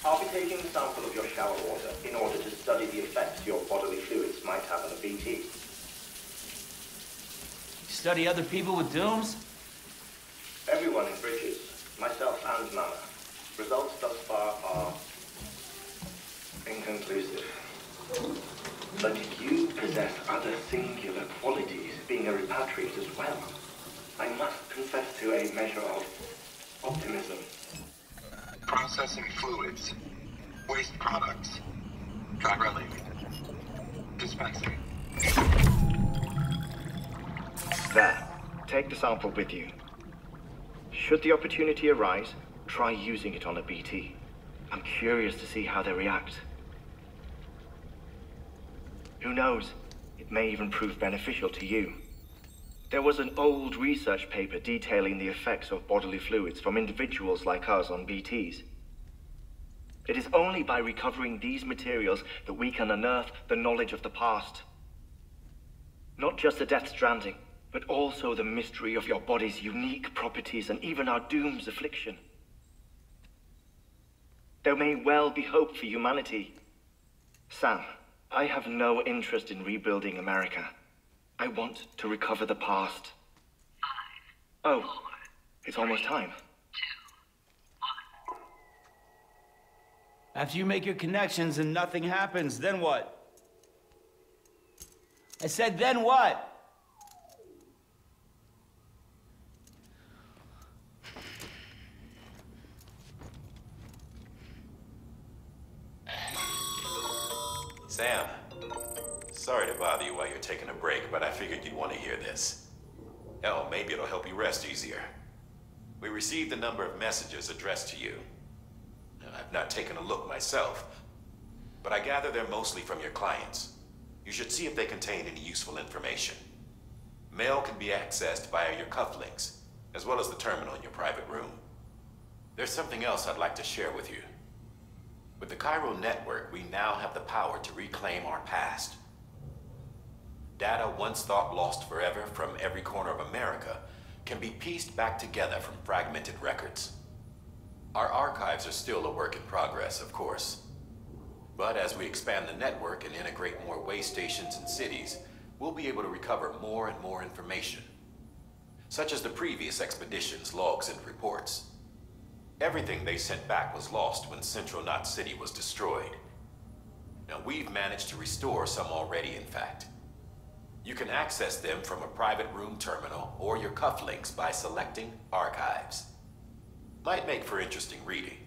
I'll be taking a sample of your shower water in order to study the effects your bodily fluids might have on a BT. Study other people with dooms? Everyone in Bridges, myself and Nana. Results thus far are inconclusive. But you possess other singular qualities, being a repatriate as well. I must confess to a measure of optimism. Processing fluids. Waste products. Dry dispensing. There. Take the sample with you. Should the opportunity arise, try using it on a BT. I'm curious to see how they react. Who knows? It may even prove beneficial to you. There was an old research paper detailing the effects of bodily fluids from individuals like us on BTs. It is only by recovering these materials that we can unearth the knowledge of the past. Not just the Death Stranding, but also the mystery of your body's unique properties and even our doom's affliction. There may well be hope for humanity. Sam, I have no interest in rebuilding America. I want to recover the past. 5, oh, 4, it's almost time. 2, 1. After you make your connections and nothing happens, then what? I said, then what? Sam, sorry to bother you while you're taking a break, but I figured you'd want to hear this. Hell, maybe it'll help you rest easier. We received a number of messages addressed to you. I've not taken a look myself, but I gather they're mostly from your clients. You should see if they contain any useful information. Mail can be accessed via your cufflinks, as well as the terminal in your private room. There's something else I'd like to share with you. With the Chiral network, we now have the power to reclaim our past. Data once thought lost forever from every corner of America can be pieced back together from fragmented records. Our archives are still a work in progress, of course. But as we expand the network and integrate more way stations and cities, we'll be able to recover more and more information, such as the previous expedition's logs and reports. Everything they sent back was lost when Central Knot City was destroyed. Now, we've managed to restore some already, in fact. You can access them from a private room terminal or your cufflinks by selecting Archives. Might make for interesting reading.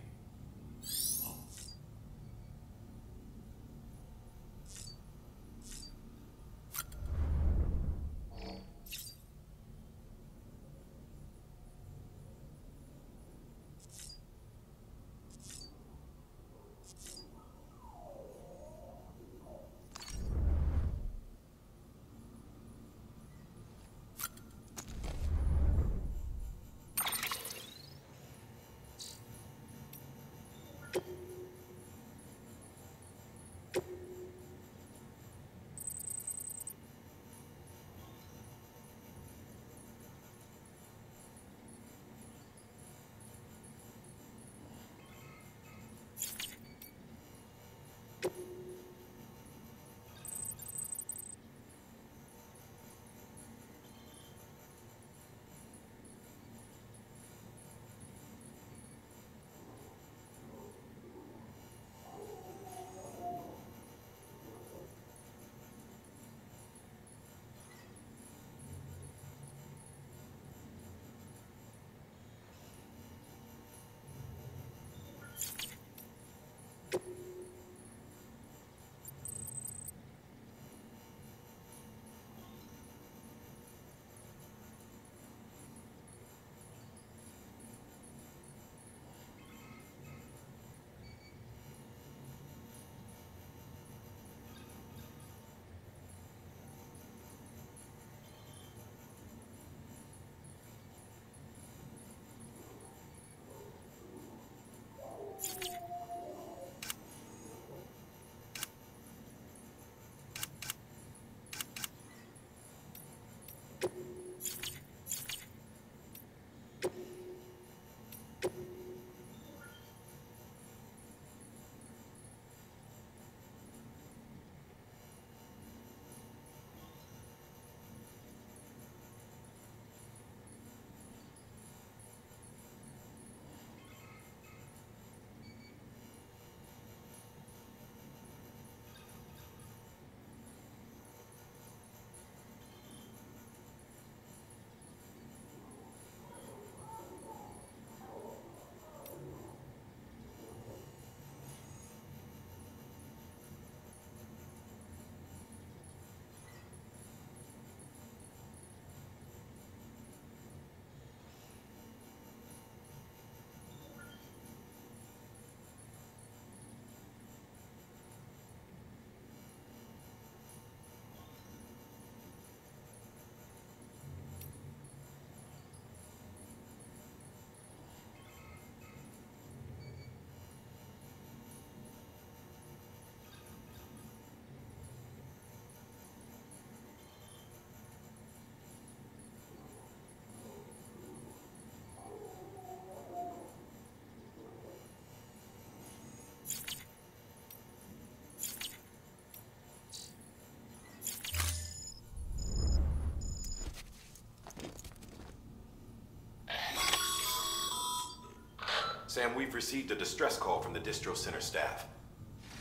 Sam, we've received a distress call from the distro center staff.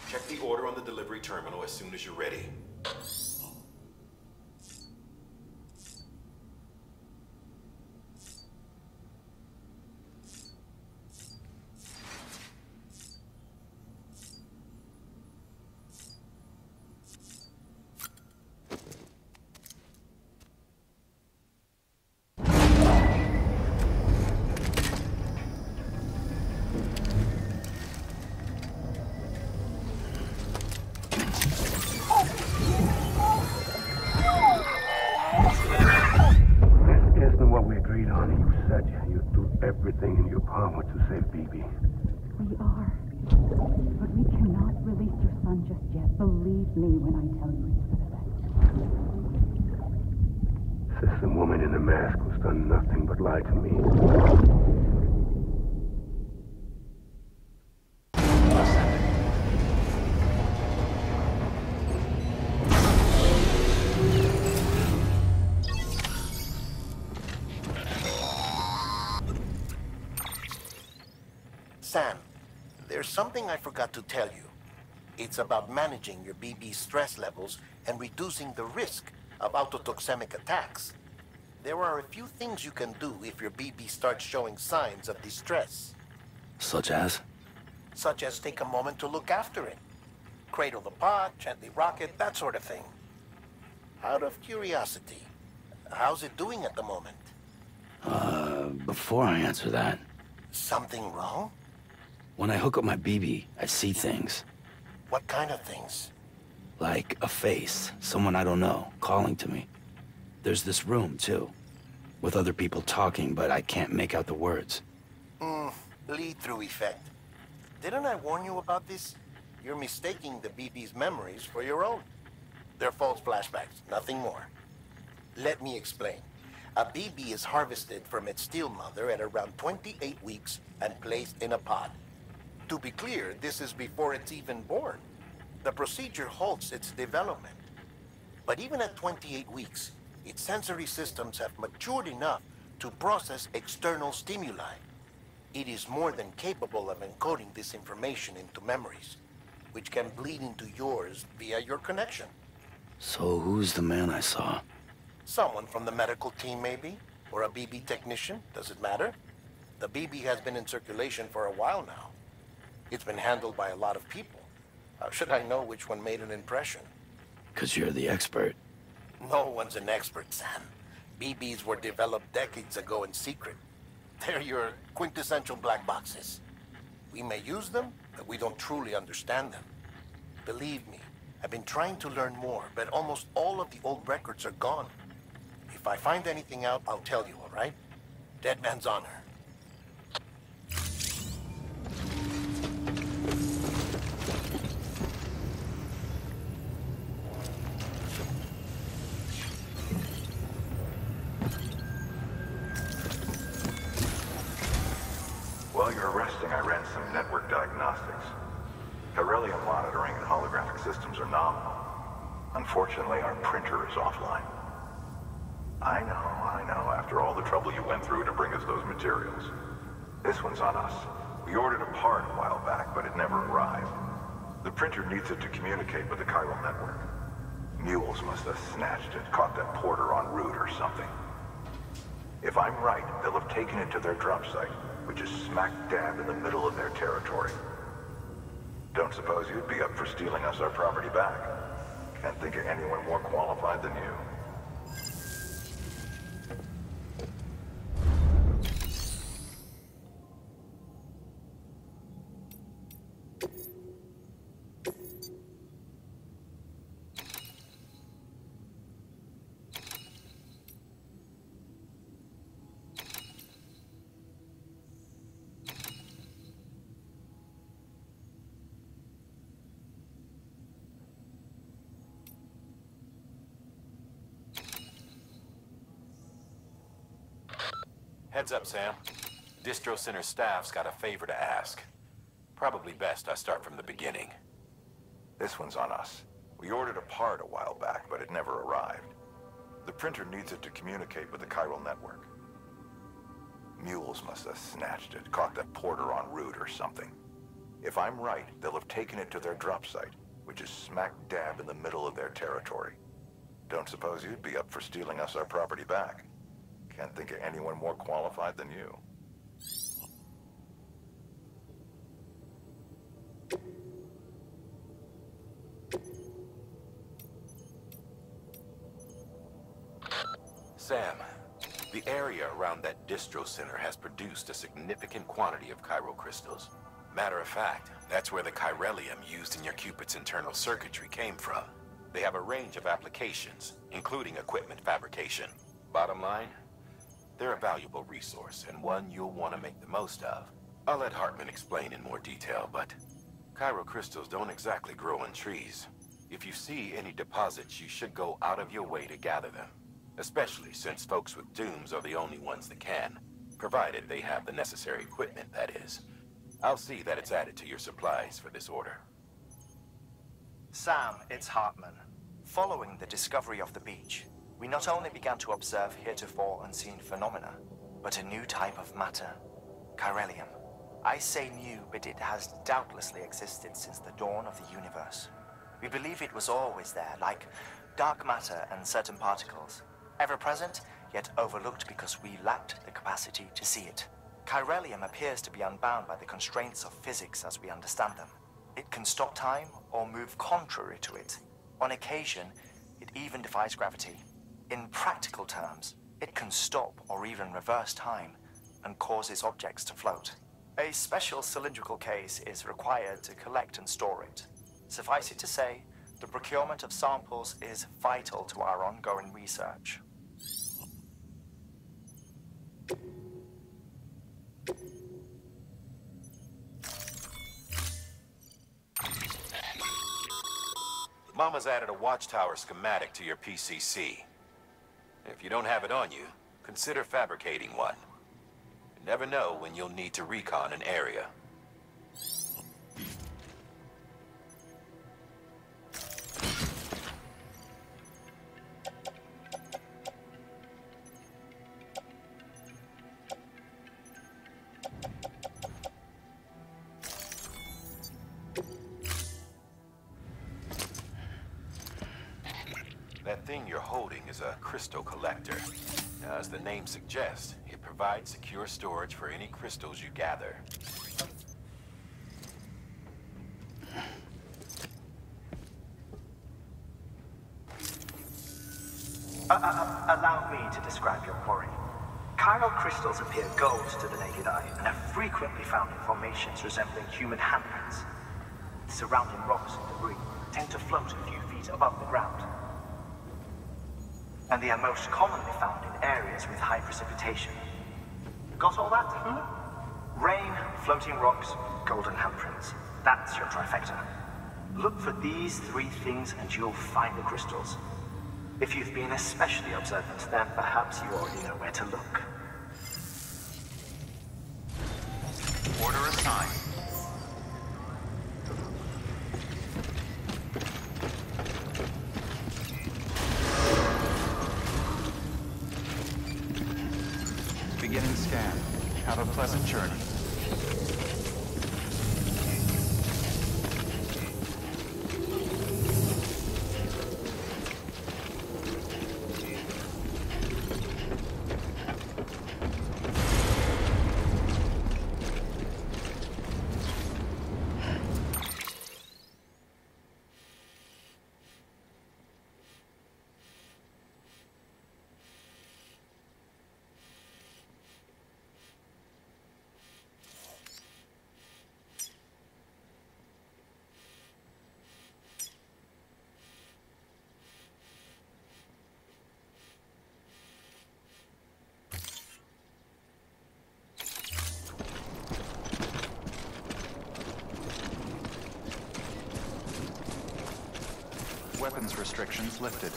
Check the order on the delivery terminal as soon as you're ready. Everything in your power to save BB. We are. But we cannot release your son just yet. Believe me when I tell you it's for the best. Says the woman in the mask who's done nothing but lie to me. Sam, there's something I forgot to tell you. It's about managing your BB stress levels and reducing the risk of autotoxemic attacks. There are a few things you can do if your BB starts showing signs of distress. Such as? Such as take a moment to look after it. Cradle the pod, gently rock it, that sort of thing. Out of curiosity, how's it doing at the moment? Before I answer that, Something wrong? when I hook up my BB, I see things. What kind of things? Like a face, someone I don't know, calling to me. There's this room, too, with other people talking, but I can't make out the words. Lead-through effect. Didn't I warn you about this? You're mistaking the BB's memories for your own. They're false flashbacks, nothing more. Let me explain. A BB is harvested from its steel mother at around 28 weeks and placed in a pod. To be clear, this is before it's even born. The procedure halts its development. But even at 28 weeks, its sensory systems have matured enough to process external stimuli. It is more than capable of encoding this information into memories, which can bleed into yours via your connection. So who's the man I saw? Someone from the medical team, maybe? Or a BB technician? Does it matter? The BB has been in circulation for a while now. It's been handled by a lot of people. How should I know which one made an impression? 'Cause you're the expert. No one's an expert, Sam. BBs were developed decades ago in secret. They're your quintessential black boxes. We may use them, but we don't truly understand them. Believe me, I've been trying to learn more, but almost all of the old records are gone. If I find anything out, I'll tell you, all right? Dead man's honor. While you're resting, I ran some network diagnostics. Beryllium monitoring and holographic systems are nominal. Unfortunately, our printer is offline. I know, after all the trouble you went through to bring us those materials. This one's on us. We ordered a part a while back, but it never arrived. The printer needs it to communicate with the chiral network. Mules must have snatched it, caught that porter en route or something. If I'm right, they'll have taken it to their drop site, which is smack dab in the middle of their territory. Don't suppose you'd be up for stealing us our property back? Can't think of anyone more qualified than you. Heads up, Sam. Distro Center staff's got a favor to ask. Probably best I start from the beginning. This one's on us. We ordered a part a while back, but it never arrived. The printer needs it to communicate with the chiral network. Mules must have snatched it, caught the porter en route or something. If I'm right, they'll have taken it to their drop site, which is smack dab in the middle of their territory. Don't suppose you'd be up for stealing us our property back. Can't think of anyone more qualified than you. Sam, the area around that distro center has produced a significant quantity of chiral crystals. Matter of fact, that's where the chiralium used in your Cupid's internal circuitry came from. They have a range of applications, including equipment fabrication. Bottom line, they're a valuable resource and one you'll want to make the most of. I'll let Hartman explain in more detail, but chiral crystals don't exactly grow on trees. If you see any deposits, you should go out of your way to gather them. Especially since folks with dooms are the only ones that can, provided they have the necessary equipment, that is. I'll see that it's added to your supplies for this order. Sam, it's Hartman. Following the discovery of the beach, we not only began to observe heretofore unseen phenomena, but a new type of matter, chiralium. I say new, but it has doubtlessly existed since the dawn of the universe. We believe it was always there, like dark matter and certain particles. Ever present, yet overlooked because we lacked the capacity to see it. Chiralium appears to be unbound by the constraints of physics as we understand them. It can stop time or move contrary to it. On occasion, it even defies gravity. In practical terms, it can stop or even reverse time and causes objects to float. A special cylindrical case is required to collect and store it. Suffice it to say, the procurement of samples is vital to our ongoing research. Mama's added a watchtower schematic to your PCC. If you don't have it on you, consider fabricating one. You never know when you'll need to recon an area. That thing you're holding is a crystal collector. Now, as the name suggests, it provides secure storage for any crystals you gather. Allow me to describe your quarry. Chiral crystals appear gold to the naked eye and are frequently found in formations resembling human handprints. Surrounding rocks and debris tend to float a few feet above the ground. And they are most commonly found in areas with high precipitation. Got all that? Rain, floating rocks, golden handprints. That's your trifecta. Look for these three things and you'll find the crystals. If you've been especially observant, then perhaps you already know where to look. Order assigned. Beginning scan. Have a pleasant journey. Weapons restrictions lifted.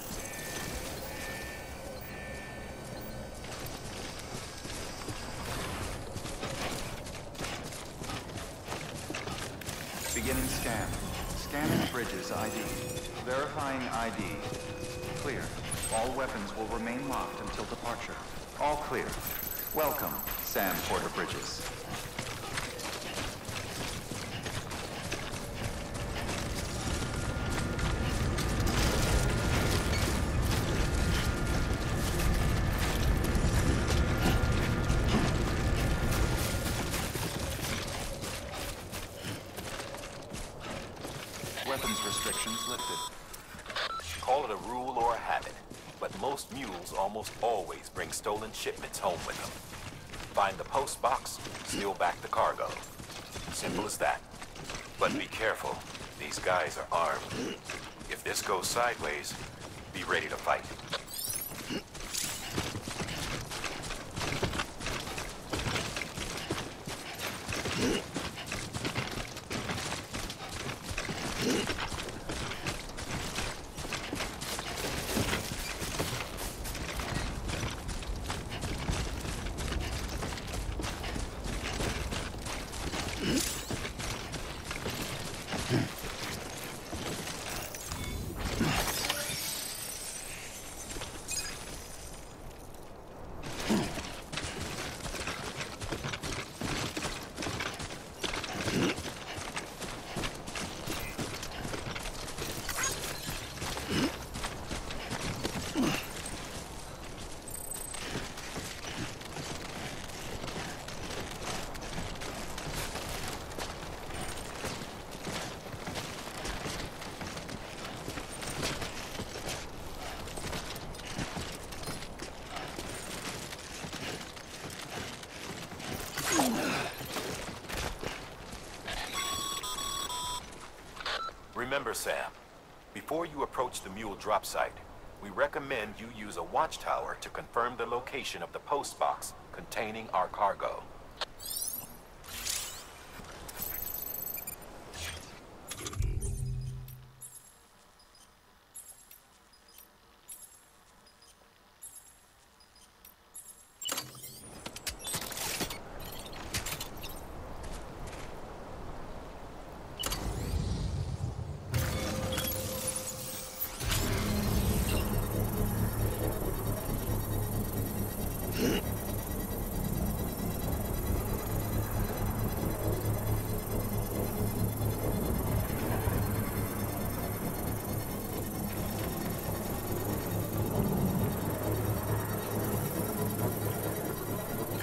Beginning scan. Scanning bridges ID. Verifying ID. Clear. All weapons will remain locked until departure. All clear. Welcome, Sam Porter Bridges. Weapons restrictions lifted. Call it a rule or a habit, but most mules almost always bring stolen shipments home with them. Find the post box, steal back the cargo. Simple as that. But be careful. These guys are armed. If this goes sideways, be ready to fight. Remember, Sam, before you approach the mule drop site, we recommend you use a watchtower to confirm the location of the post box containing our cargo.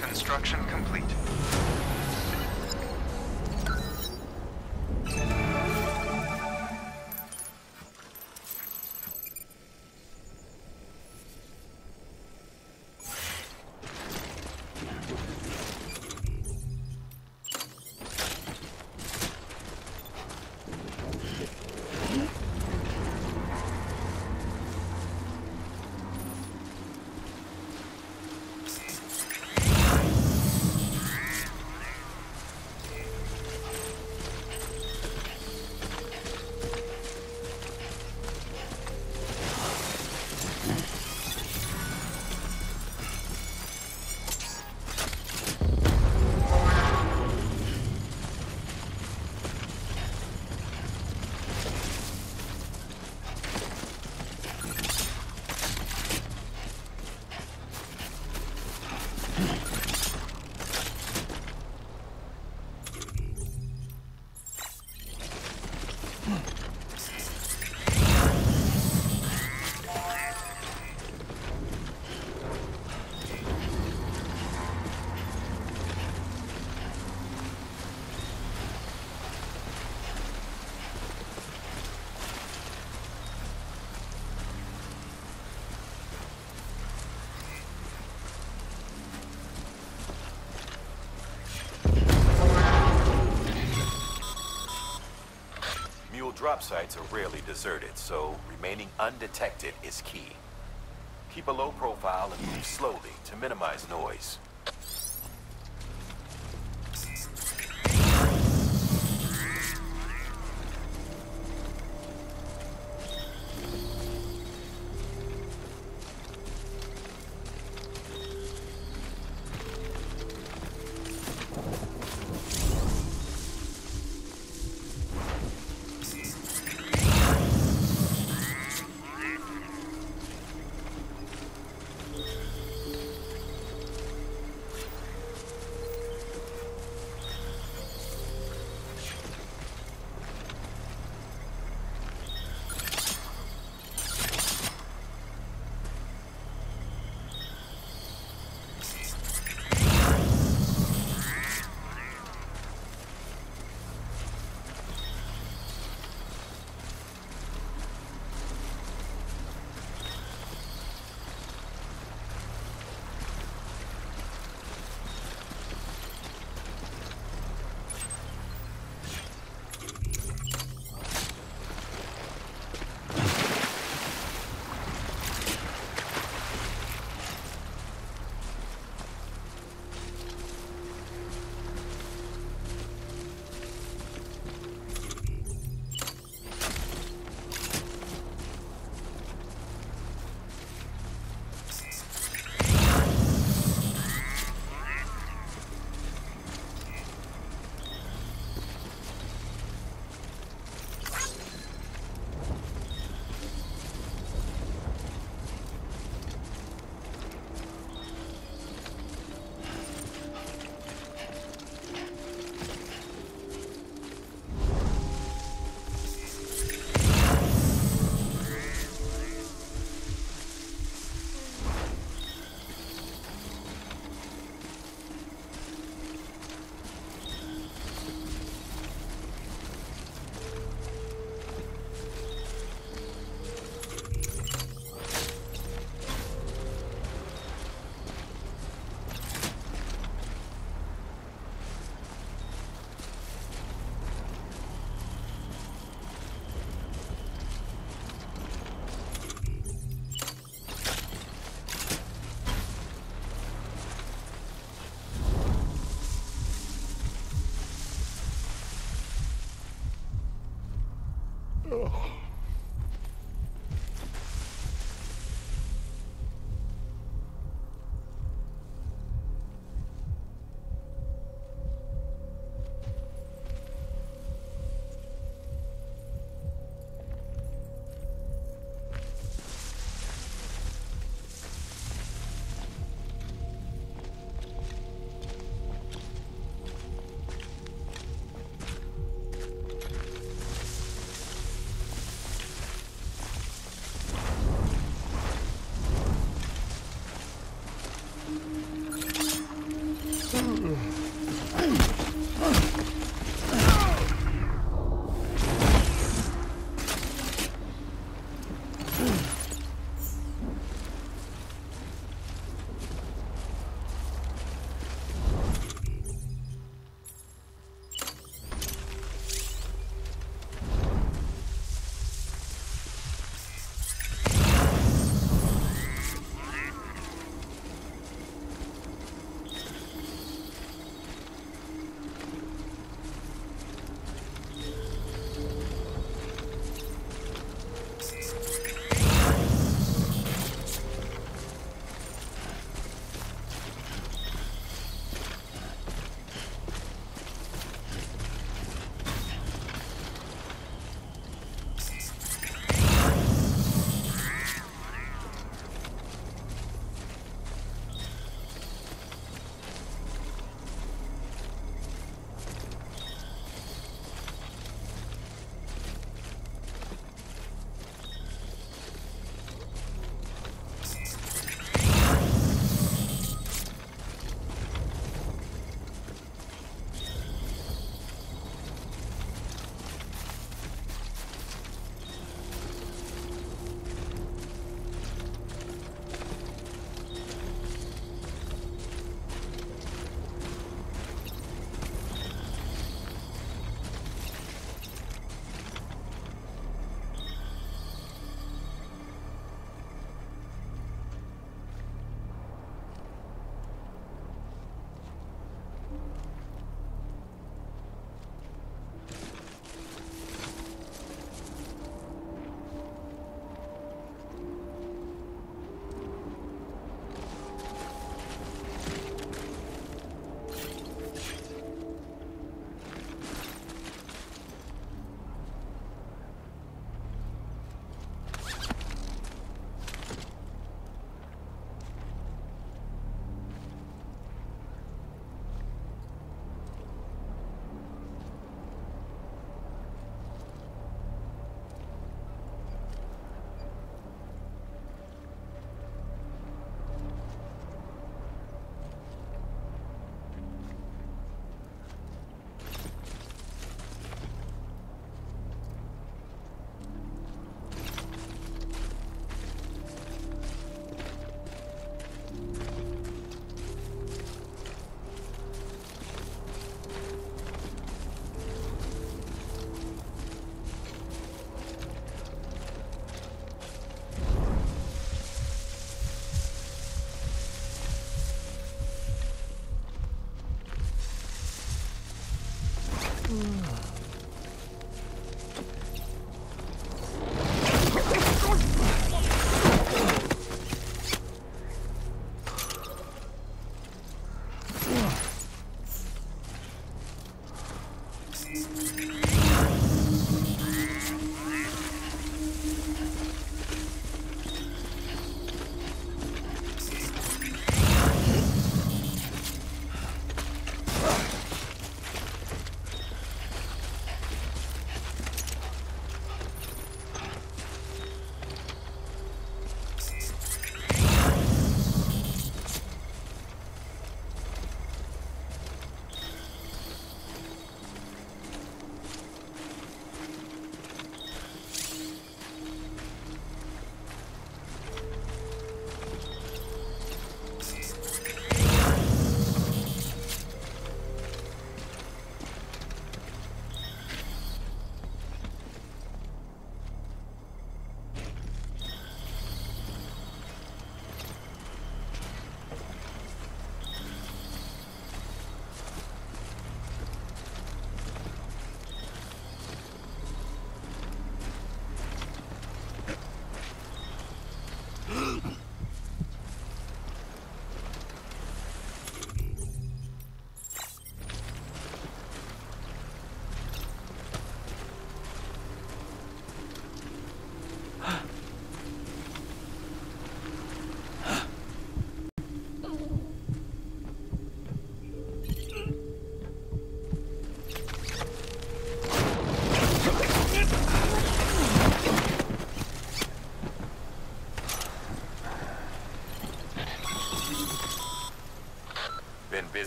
Construction complete. Drop sites are rarely deserted, so remaining undetected is key. Keep a low profile and move slowly to minimize noise.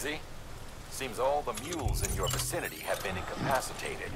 busy? Seems all the mules in your vicinity have been incapacitated.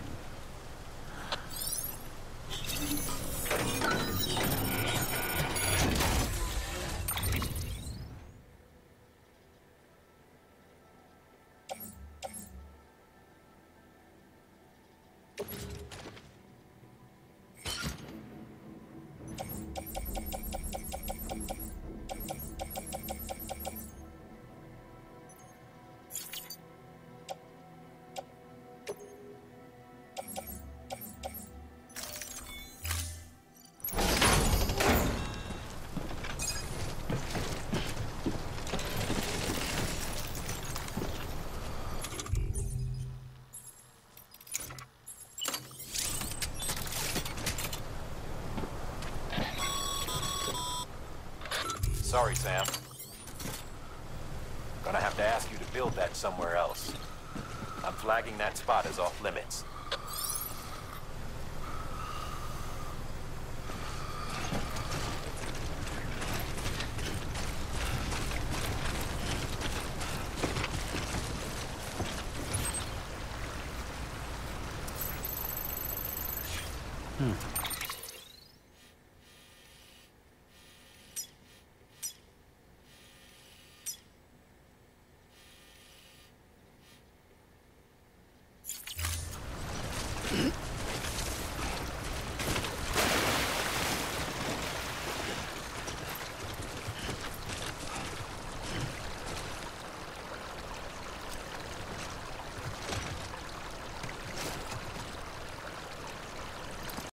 Sorry, Sam. Gonna have to ask you to build that somewhere else. I'm flagging that spot as off limits.